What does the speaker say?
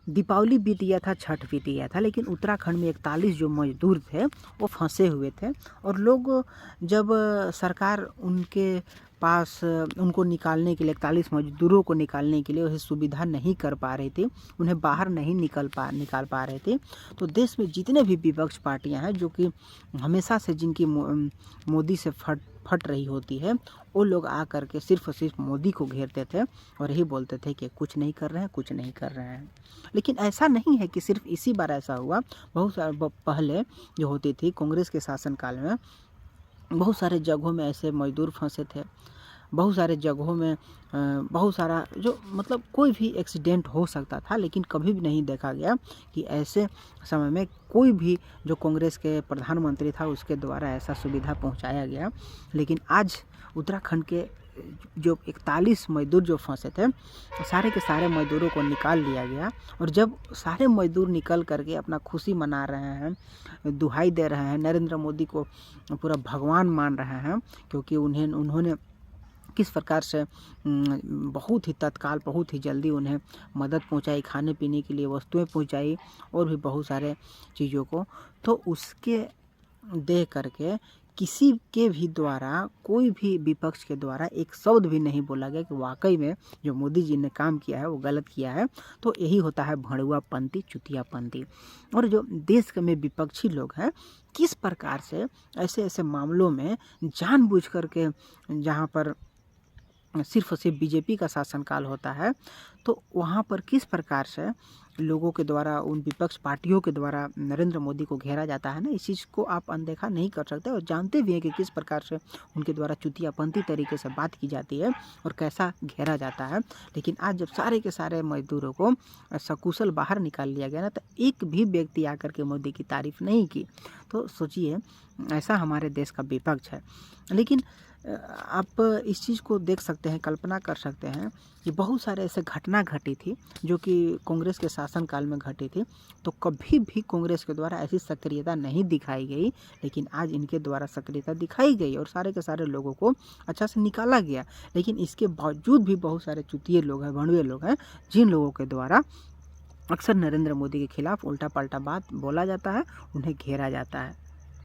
दीपावली बीत गया था, छठ बीत गया था, लेकिन उत्तराखंड में 41 जो मज़दूर थे वो फँसे हुए थे। और लोग जब सरकार उनके पास उनको निकालने के लिए 41 मज़दूरों को निकालने के लिए वह सुविधा नहीं कर पा रही थी, उन्हें बाहर नहीं निकाल पा रहे थे, तो देश में जितने भी विपक्ष पार्टियां हैं जो कि हमेशा से जिनकी मोदी से फट रही होती है, वो लोग आ कर के सिर्फ और सिर्फ मोदी को घेरते थे और यही बोलते थे कि कुछ नहीं कर रहे हैं, कुछ नहीं कर रहे हैं। लेकिन ऐसा नहीं है कि सिर्फ इसी बार ऐसा हुआ, बहुत सारे पहले जो होती थी कांग्रेस के शासनकाल में बहुत सारे जगहों में ऐसे मज़दूर फंसे थे। बहुत सारे जगहों में बहुत सारा जो मतलब कोई भी एक्सीडेंट हो सकता था, लेकिन कभी भी नहीं देखा गया कि ऐसे समय में कोई भी जो कांग्रेस के प्रधानमंत्री था उसके द्वारा ऐसा सुविधा पहुंचाया गया। लेकिन आज उत्तराखंड के जो 41 मज़दूर जो फंसे थे, सारे के सारे मज़दूरों को निकाल लिया गया। और जब सारे मज़दूर निकल करके अपना खुशी मना रहे हैं, दुहाई दे रहे हैं, नरेंद्र मोदी को पूरा भगवान मान रहे हैं, क्योंकि उन्होंने किस प्रकार से बहुत ही तत्काल, बहुत ही जल्दी उन्हें मदद पहुंचाई, खाने पीने के लिए वस्तुएं पहुंचाई और भी बहुत सारे चीज़ों को, तो उसके देख करके किसी के भी द्वारा, कोई भी विपक्ष के द्वारा एक शब्द भी नहीं बोला गया कि वाकई में जो मोदी जी ने काम किया है वो गलत किया है। तो यही होता है भड़ुआपंथी, चुतियापंथी। और जो देश के में विपक्षी लोग हैं, किस प्रकार से ऐसे ऐसे मामलों में जानबूझ करके, जहाँ पर सिर्फ और सिर्फ बीजेपी का शासनकाल होता है, तो वहाँ पर किस प्रकार से लोगों के द्वारा, उन विपक्ष पार्टियों के द्वारा नरेंद्र मोदी को घेरा जाता है ना, इस चीज़ को आप अनदेखा नहीं कर सकते और जानते भी हैं कि किस प्रकार से उनके द्वारा चुतियापंथी तरीके से बात की जाती है और कैसा घेरा जाता है। लेकिन आज जब सारे के सारे मजदूरों को सकुशल बाहर निकाल लिया गया ना, तो एक भी व्यक्ति आकर के मोदी की तारीफ नहीं की। तो सोचिए, ऐसा हमारे देश का विपक्ष है। लेकिन आप इस चीज़ को देख सकते हैं, कल्पना कर सकते हैं कि बहुत सारे ऐसे घटना घटी थी जो कि कांग्रेस के शासनकाल में घटी थी, तो कभी भी कांग्रेस के द्वारा ऐसी सक्रियता नहीं दिखाई गई, लेकिन आज इनके द्वारा सक्रियता दिखाई गई और सारे के सारे लोगों को अच्छा से निकाला गया। लेकिन इसके बावजूद भी बहुत सारे चुतिए लोग हैं, भंडुए लोग हैं, जिन लोगों के द्वारा अक्सर नरेंद्र मोदी के खिलाफ उल्टा पल्टा बात बोला जाता है, उन्हें घेरा जाता है।